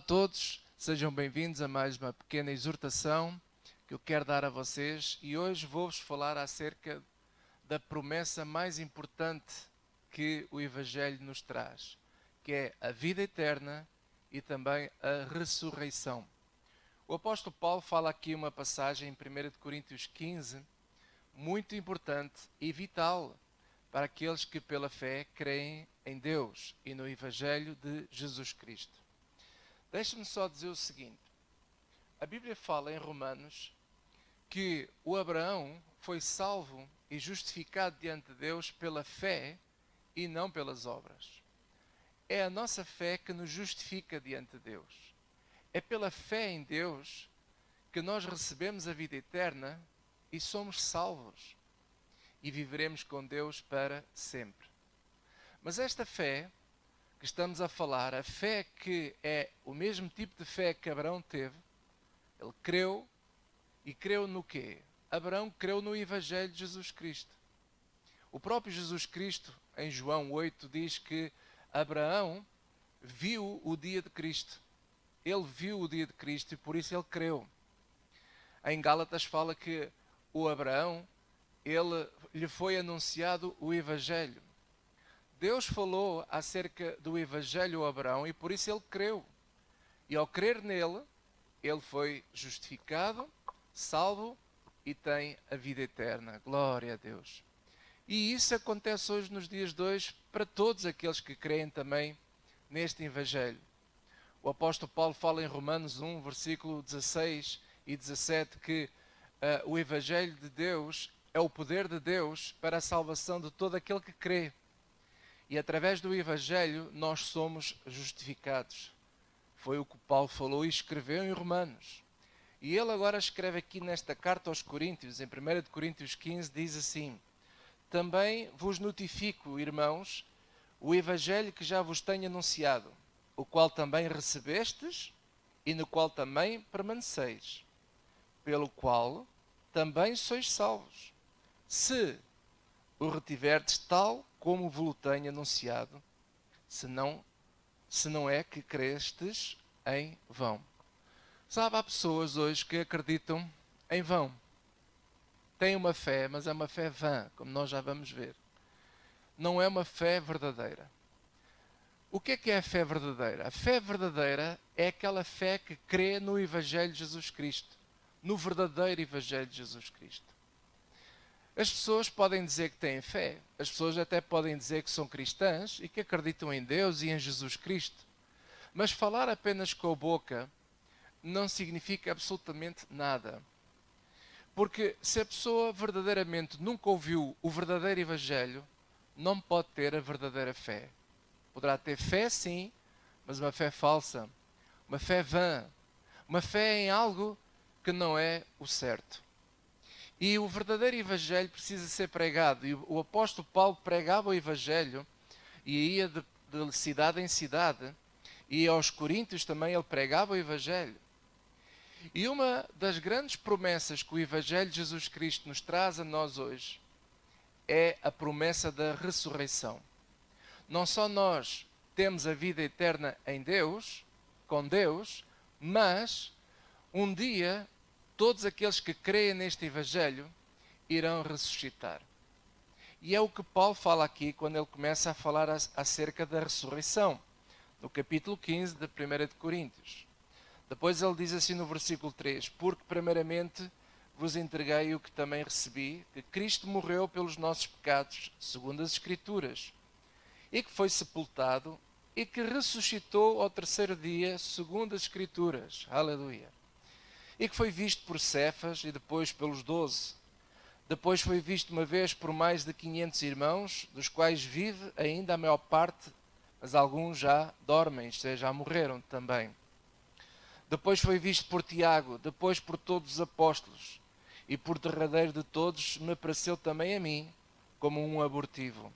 a todos, sejam bem-vindos a mais uma pequena exortação que eu quero dar a vocês e hoje vou-vos falar acerca da promessa mais importante que o Evangelho nos traz, que é a vida eterna e também a ressurreição. O apóstolo Paulo fala aqui uma passagem em 1 Coríntios 15, muito importante e vital para aqueles que pela fé creem em Deus e no Evangelho de Jesus Cristo. Deixe-me só dizer o seguinte, a Bíblia fala em Romanos que o Abraão foi salvo e justificado diante de Deus pela fé e não pelas obras. É a nossa fé que nos justifica diante de Deus. É pela fé em Deus que nós recebemos a vida eterna e somos salvos e viveremos com Deus para sempre. Mas esta fé que estamos a falar, a fé que é o mesmo tipo de fé que Abraão teve, ele creu e creu no quê? Abraão creu no Evangelho de Jesus Cristo. O próprio Jesus Cristo, em João 8, diz que Abraão viu o dia de Cristo. Ele viu o dia de Cristo e por isso ele creu. Em Gálatas fala que o Abraão, lhe foi anunciado o Evangelho. Deus falou acerca do Evangelho a Abraão e por isso ele creu. E ao crer nele, ele foi justificado, salvo e tem a vida eterna. Glória a Deus. E isso acontece hoje nos dias de hoje para todos aqueles que creem também neste Evangelho. O apóstolo Paulo fala em Romanos 1, versículo 16 e 17 que o Evangelho de Deus é o poder de Deus para a salvação de todo aquele que crê. E através do Evangelho nós somos justificados. Foi o que Paulo falou e escreveu em Romanos. E ele agora escreve aqui nesta carta aos Coríntios, em 1 Coríntios 15, diz assim: também vos notifico, irmãos, o Evangelho que já vos tenho anunciado, o qual também recebestes e no qual também permaneceis, pelo qual também sois salvos, se o retiverdes tal como vos tenho anunciado, se não é que crestes em vão. Sabe, há pessoas hoje que acreditam em vão. Têm uma fé, mas é uma fé vã, como nós já vamos ver. Não é uma fé verdadeira. O que é a fé verdadeira? A fé verdadeira é aquela fé que crê no Evangelho de Jesus Cristo, no verdadeiro Evangelho de Jesus Cristo. As pessoas podem dizer que têm fé, as pessoas até podem dizer que são cristãs e que acreditam em Deus e em Jesus Cristo. Mas falar apenas com a boca não significa absolutamente nada. Porque se a pessoa verdadeiramente nunca ouviu o verdadeiro Evangelho, não pode ter a verdadeira fé. Poderá ter fé sim, mas uma fé falsa, uma fé vã, uma fé em algo que não é o certo. E o verdadeiro Evangelho precisa ser pregado. E o apóstolo Paulo pregava o Evangelho e ia de cidade em cidade. E aos Coríntios também ele pregava o Evangelho. E uma das grandes promessas que o Evangelho de Jesus Cristo nos traz a nós hoje é a promessa da ressurreição. Não só nós temos a vida eterna em Deus, com Deus, mas um dia todos aqueles que creem neste Evangelho irão ressuscitar. E é o que Paulo fala aqui quando ele começa a falar acerca da ressurreição, no capítulo 15 de 1 de Coríntios. Depois ele diz assim no versículo 3, porque primeiramente vos entreguei o que também recebi, que Cristo morreu pelos nossos pecados, segundo as Escrituras, e que foi sepultado e que ressuscitou ao terceiro dia, segundo as Escrituras. Aleluia. E que foi visto por Cefas e depois pelos 12. Depois foi visto uma vez por mais de 500 irmãos, dos quais vive ainda a maior parte, mas alguns já dormem, isto é, já morreram também. Depois foi visto por Tiago, depois por todos os apóstolos, e por derradeiro de todos me pareceu também a mim, como um abortivo.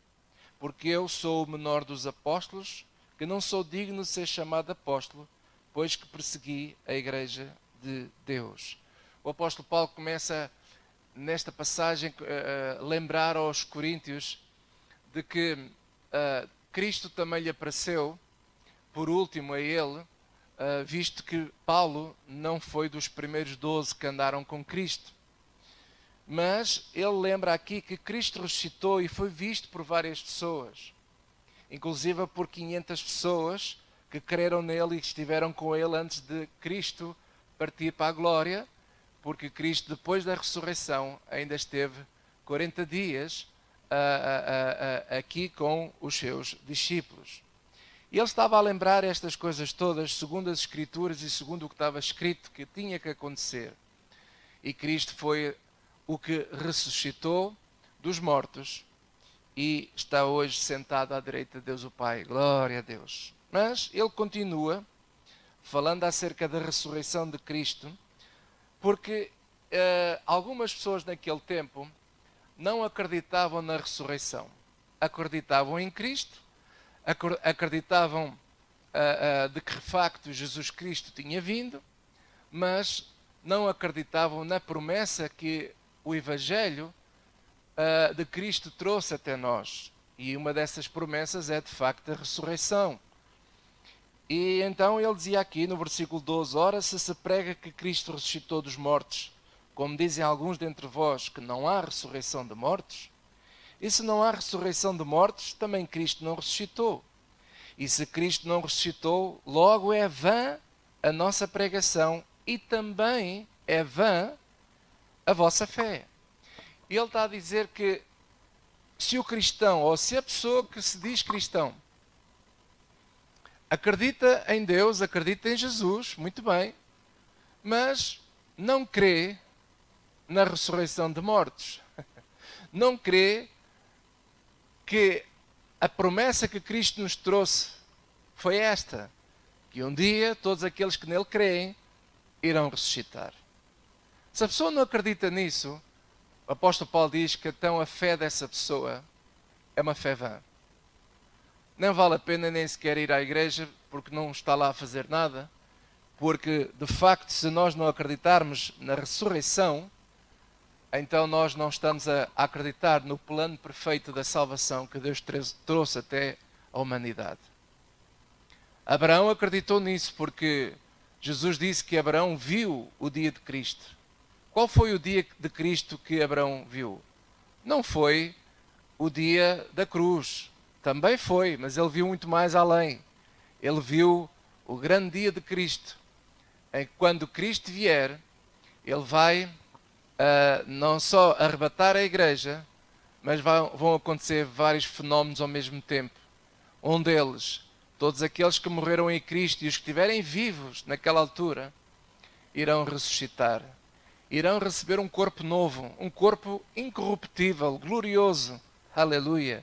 Porque eu sou o menor dos apóstolos, que não sou digno de ser chamado apóstolo, pois que persegui a igreja de Deus. O apóstolo Paulo começa nesta passagem a lembrar aos Coríntios de que Cristo também lhe apareceu, por último a ele, visto que Paulo não foi dos primeiros 12 que andaram com Cristo. Mas ele lembra aqui que Cristo ressuscitou e foi visto por várias pessoas, inclusive por 500 pessoas que creram nele e que estiveram com ele antes de Cristo partir para a glória, porque Cristo, depois da ressurreição, ainda esteve 40 dias aqui com os seus discípulos. E ele estava a lembrar estas coisas todas, segundo as Escrituras e segundo o que estava escrito que tinha que acontecer. E Cristo foi o que ressuscitou dos mortos e está hoje sentado à direita de Deus o Pai. Glória a Deus. Mas ele continua falando acerca da ressurreição de Cristo, porque algumas pessoas naquele tempo não acreditavam na ressurreição. Acreditavam em Cristo, acreditavam de que de facto Jesus Cristo tinha vindo, mas não acreditavam na promessa que o Evangelho de Cristo trouxe até nós. E uma dessas promessas é de facto a ressurreição. E então ele dizia aqui no versículo 12: ora, se prega que Cristo ressuscitou dos mortos, como dizem alguns dentre vós que não há ressurreição de mortos, e se não há ressurreição de mortos, também Cristo não ressuscitou. E se Cristo não ressuscitou, logo é vã a nossa pregação e também é vã a vossa fé. E ele está a dizer que se o cristão, ou se a pessoa que se diz cristão, acredita em Deus, acredita em Jesus, muito bem, mas não crê na ressurreição de mortos, não crê que a promessa que Cristo nos trouxe foi esta, que um dia todos aqueles que nele creem irão ressuscitar. Se a pessoa não acredita nisso, o apóstolo Paulo diz que então a fé dessa pessoa é uma fé vã. Não vale a pena nem sequer ir à igreja, porque não está lá a fazer nada, porque de facto se nós não acreditarmos na ressurreição, então nós não estamos a acreditar no plano perfeito da salvação que Deus trouxe até a humanidade. Abraão acreditou nisso porque Jesus disse que Abraão viu o dia de Cristo. Qual foi o dia de Cristo que Abraão viu? Não foi o dia da cruz. Também foi, mas ele viu muito mais além. Ele viu o grande dia de Cristo, em que quando Cristo vier, ele vai não só arrebatar a igreja, mas vão acontecer vários fenómenos ao mesmo tempo. Um deles, todos aqueles que morreram em Cristo e os que estiverem vivos naquela altura, irão ressuscitar. Irão receber um corpo novo, um corpo incorruptível, glorioso. Aleluia!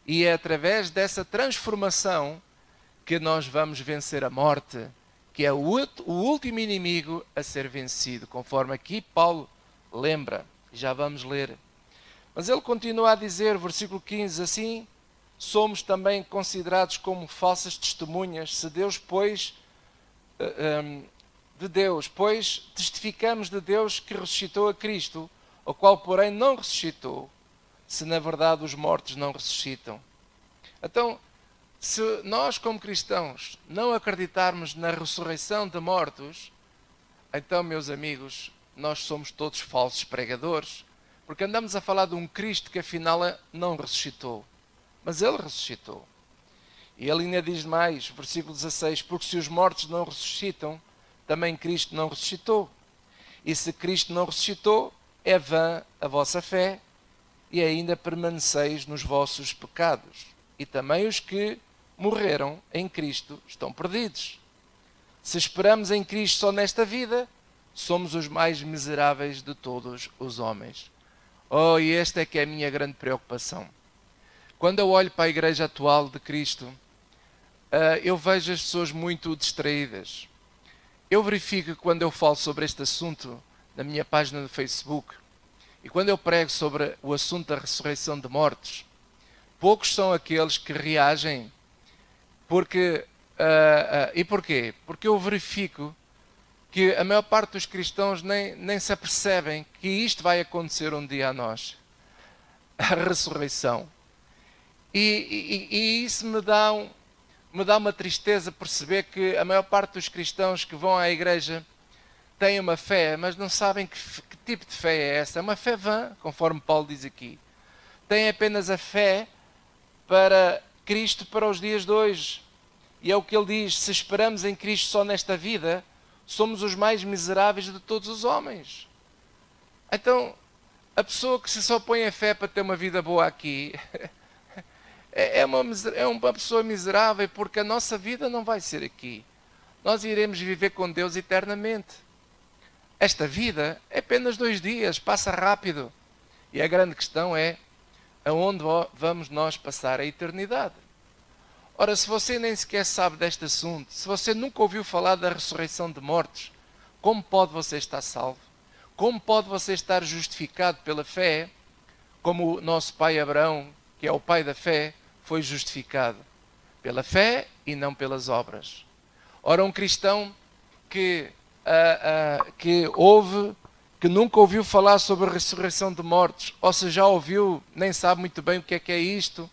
E é através dessa transformação que nós vamos vencer a morte, que é o último inimigo a ser vencido, conforme aqui Paulo lembra. Já vamos ler. Mas ele continua a dizer, versículo 15, assim, somos também considerados como falsas testemunhas, se Deus, pois, testificamos de Deus que ressuscitou a Cristo, o qual, porém, não ressuscitou, se na verdade os mortos não ressuscitam. Então, se nós como cristãos não acreditarmos na ressurreição de mortos, então, meus amigos, nós somos todos falsos pregadores, porque andamos a falar de um Cristo que afinal não ressuscitou, mas ele ressuscitou. E ele ainda diz mais, versículo 16, porque se os mortos não ressuscitam, também Cristo não ressuscitou. E se Cristo não ressuscitou, é vã a vossa fé, e ainda permaneceis nos vossos pecados. E também os que morreram em Cristo estão perdidos. Se esperamos em Cristo só nesta vida, somos os mais miseráveis de todos os homens. Oh, e esta é que é a minha grande preocupação. Quando eu olho para a igreja atual de Cristo, eu vejo as pessoas muito distraídas. Eu verifico que quando eu falo sobre este assunto na minha página no Facebook, e quando eu prego sobre o assunto da ressurreição de mortos, poucos são aqueles que reagem. E porquê? Porque eu verifico que a maior parte dos cristãos nem se apercebem que isto vai acontecer um dia a nós. A ressurreição. E isso me dá me dá uma tristeza perceber que a maior parte dos cristãos que vão à igreja têm uma fé, mas não sabem que tipo de fé é essa. É uma fé vã, conforme Paulo diz aqui. Têm apenas a fé para Cristo para os dias de hoje. E é o que ele diz: se esperamos em Cristo só nesta vida, somos os mais miseráveis de todos os homens. Então, a pessoa que se só põe a fé para ter uma vida boa aqui é uma pessoa miserável, porque a nossa vida não vai ser aqui. Nós iremos viver com Deus eternamente. Esta vida é apenas 2 dias, passa rápido. E a grande questão é: aonde vamos nós passar a eternidade? Ora, se você nem sequer sabe deste assunto, se você nunca ouviu falar da ressurreição de mortos, como pode você estar salvo? Como pode você estar justificado pela fé, como o nosso pai Abraão, que é o pai da fé, foi justificado? Pela fé e não pelas obras. Ora, um cristão que nunca ouviu falar sobre a ressurreição de mortos, ou se já ouviu, nem sabe muito bem o que é isto,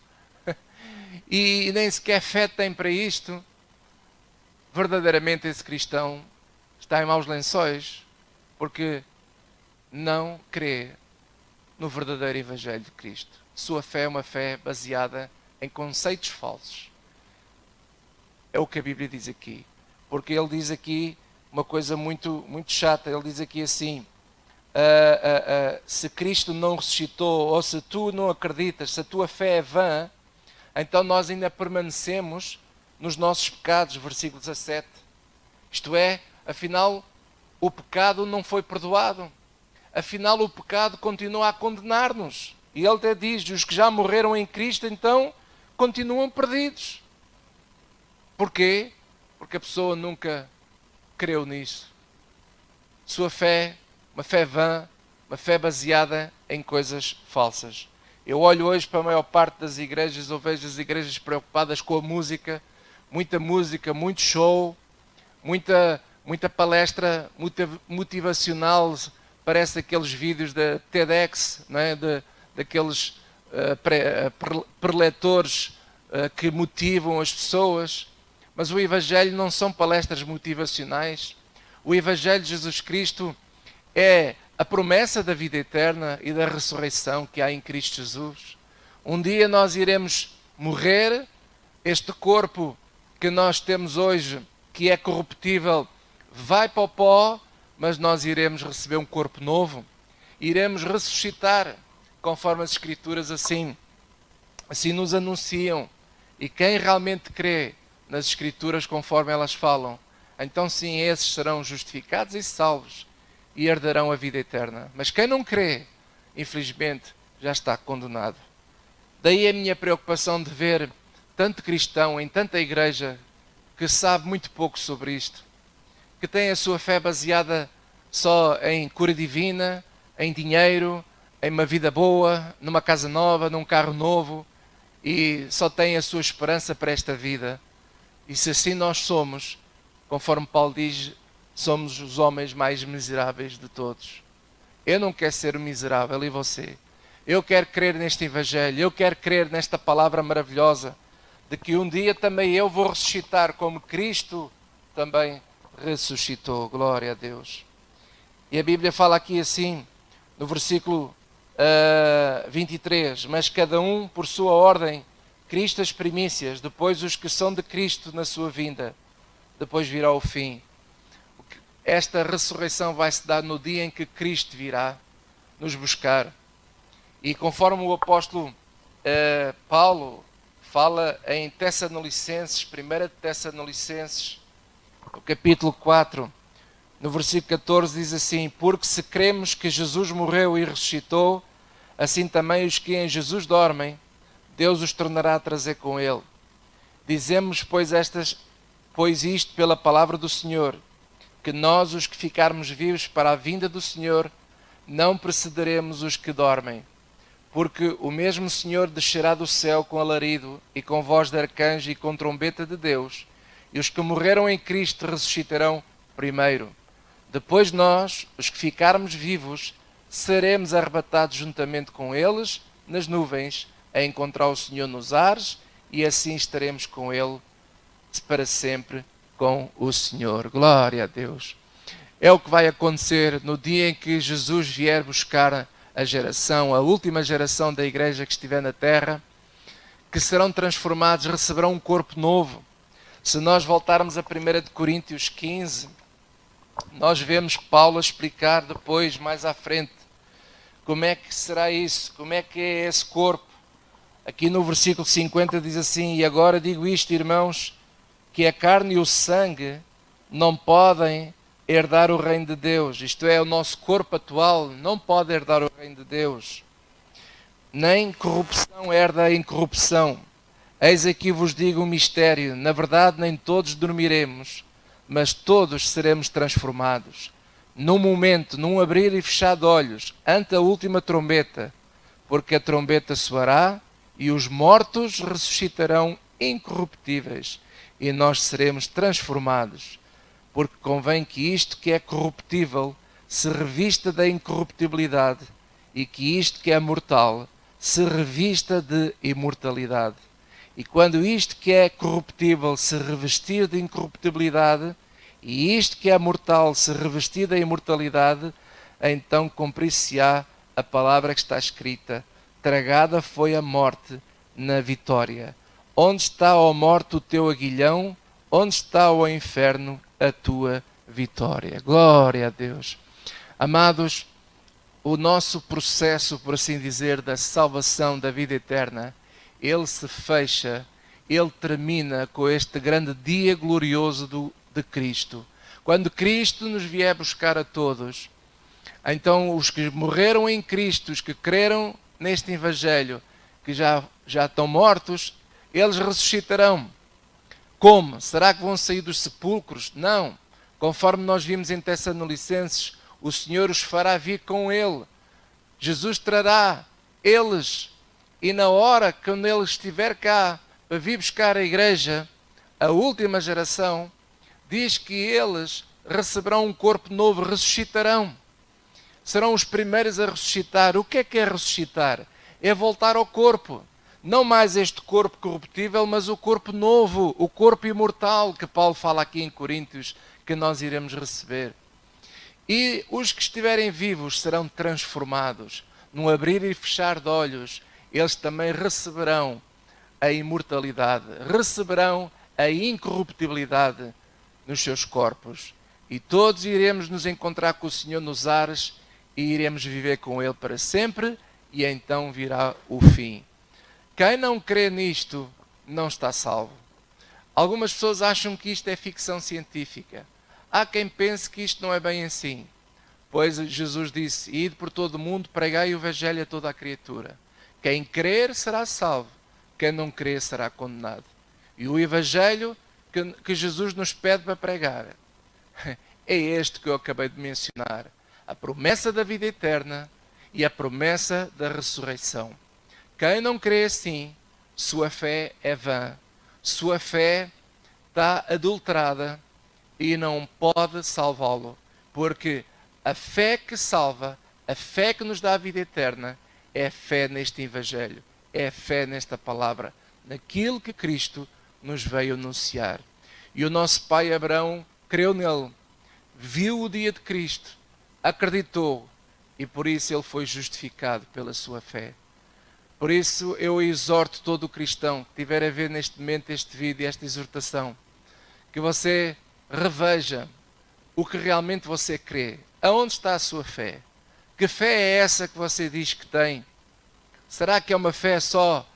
e nem sequer fé tem para isto, verdadeiramente esse cristão está em maus lençóis, porque não crê no verdadeiro Evangelho de Cristo. Sua fé é uma fé baseada em conceitos falsos. É o que a Bíblia diz aqui. Porque ele diz aqui uma coisa muito, muito chata. Ele diz aqui assim: se Cristo não ressuscitou, ou se tu não acreditas, se a tua fé é vã, então nós ainda permanecemos nos nossos pecados. Versículo 17. Isto é, afinal, o pecado não foi perdoado. Afinal, o pecado continua a condenar-nos. E ele até diz: os que já morreram em Cristo, então, continuam perdidos. Porquê? Porque a pessoa nunca creu nisso. Sua fé, uma fé vã, uma fé baseada em coisas falsas. Eu olho hoje para a maior parte das igrejas, eu vejo as igrejas preocupadas com a música, muito show, muita palestra motivacional. Parece aqueles vídeos da TEDx, não é? Daqueles preletores que motivam as pessoas. Mas o Evangelho não são palestras motivacionais. O Evangelho de Jesus Cristo é a promessa da vida eterna e da ressurreição que há em Cristo Jesus. Um dia nós iremos morrer, este corpo que nós temos hoje, que é corruptível, vai para o pó, mas nós iremos receber um corpo novo, iremos ressuscitar, conforme as Escrituras assim nos anunciam. E quem realmente crê nas Escrituras conforme elas falam, então sim, esses serão justificados e salvos e herdarão a vida eterna. Mas quem não crê, infelizmente, já está condenado. Daí a minha preocupação de ver tanto cristão em tanta igreja que sabe muito pouco sobre isto, que tem a sua fé baseada só em cura divina, em dinheiro, em uma vida boa, numa casa nova, num carro novo, e só tem a sua esperança para esta vida. E se assim nós somos, conforme Paulo diz, somos os homens mais miseráveis de todos. Eu não quero ser o miserável, e você? Eu quero crer neste Evangelho, eu quero crer nesta palavra maravilhosa, de que um dia também eu vou ressuscitar como Cristo também ressuscitou. Glória a Deus. E a Bíblia fala aqui assim, no versículo 23, mas cada um por sua ordem, Cristo as primícias, depois os que são de Cristo na sua vinda, depois virá o fim. Esta ressurreição vai se dar no dia em que Cristo virá nos buscar. E conforme o apóstolo Paulo fala em Tessalonicenses, 1 Tessalonicenses, no capítulo 4, no versículo 14, diz assim: porque se cremos que Jesus morreu e ressuscitou, assim também os que em Jesus dormem, Deus os tornará a trazer com ele. Dizemos, pois isto pela palavra do Senhor, que nós, os que ficarmos vivos para a vinda do Senhor, não precederemos os que dormem. Porque o mesmo Senhor descerá do céu com alarido e com voz de arcanjo e com trombeta de Deus, e os que morreram em Cristo ressuscitarão primeiro. Depois nós, os que ficarmos vivos, seremos arrebatados juntamente com eles nas nuvens, a encontrar o Senhor nos ares, e assim estaremos com ele para sempre com o Senhor. Glória a Deus. É o que vai acontecer no dia em que Jesus vier buscar a geração, a última geração da igreja que estiver na terra, que serão transformados, receberão um corpo novo. Se nós voltarmos a 1 de Coríntios 15, nós vemos Paulo a explicar depois, mais à frente, como é que será isso, como é que é esse corpo. Aqui no versículo 50 diz assim: e agora digo isto, irmãos, que a carne e o sangue não podem herdar o reino de Deus. Isto é, o nosso corpo atual não pode herdar o reino de Deus. Nem corrupção herda a incorrupção. Eis aqui vos digo um mistério. Na verdade, nem todos dormiremos, mas todos seremos transformados. Num momento, num abrir e fechar de olhos, ante a última trombeta, porque a trombeta soará e os mortos ressuscitarão incorruptíveis, e nós seremos transformados. Porque convém que isto que é corruptível se revista da incorruptibilidade, e que isto que é mortal se revista de imortalidade. E quando isto que é corruptível se revestir de incorruptibilidade, e isto que é mortal se revestir da imortalidade, então cumprir-se-á a palavra que está escrita: tragada foi a morte na vitória. Onde está, ó morte, o teu aguilhão? Onde está, ó inferno, a tua vitória? Glória a Deus. Amados, o nosso processo, por assim dizer, da salvação, da vida eterna, ele se fecha, ele termina com este grande dia glorioso de Cristo. Quando Cristo nos vier buscar a todos, então os que morreram em Cristo, os que creram neste Evangelho, que já estão mortos, eles ressuscitarão. Como? Será que vão sair dos sepulcros? Não. Conforme nós vimos em Tessalonicenses, o Senhor os fará vir com Ele. Jesus trará eles. E na hora, quando Ele estiver cá, para vir buscar a igreja, a última geração, diz que eles receberão um corpo novo, ressuscitarão. Serão os primeiros a ressuscitar. O que é ressuscitar? É voltar ao corpo. Não mais este corpo corruptível, mas o corpo novo, o corpo imortal que Paulo fala aqui em Coríntios, que nós iremos receber. E os que estiverem vivos serão transformados. Num abrir e fechar de olhos, eles também receberão a imortalidade, receberão a incorruptibilidade nos seus corpos. E todos iremos nos encontrar com o Senhor nos ares e iremos viver com Ele para sempre, e então virá o fim. Quem não crê nisto não está salvo. Algumas pessoas acham que isto é ficção científica. Há quem pense que isto não é bem assim. Pois Jesus disse: ide por todo o mundo, pregai o evangelho a toda a criatura. Quem crer será salvo, quem não crer será condenado. E o evangelho que Jesus nos pede para pregar é este que eu acabei de mencionar: a promessa da vida eterna e a promessa da ressurreição. Quem não crê assim, sua fé é vã, sua fé está adulterada e não pode salvá-lo, porque a fé que salva, a fé que nos dá a vida eterna, é a fé neste Evangelho, é a fé nesta palavra, naquilo que Cristo nos veio anunciar. E o nosso pai Abraão creu nele, viu o dia de Cristo, acreditou, e por isso ele foi justificado pela sua fé. Por isso eu exorto todo o cristão que tiver a ver neste momento este vídeo, esta exortação, que você reveja o que realmente você crê. Aonde está a sua fé? Que fé é essa que você diz que tem? Será que é uma fé só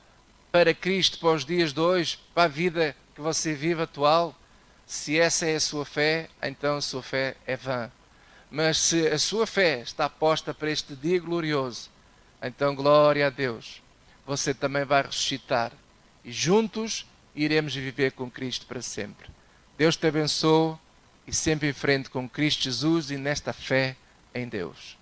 para Cristo, para os dias de hoje, para a vida que você vive atual? Se essa é a sua fé, então a sua fé é vã. Mas se a sua fé está posta para este dia glorioso, então glória a Deus. Você também vai ressuscitar e juntos iremos viver com Cristo para sempre. Deus te abençoe e sempre em frente com Cristo Jesus e nesta fé em Deus.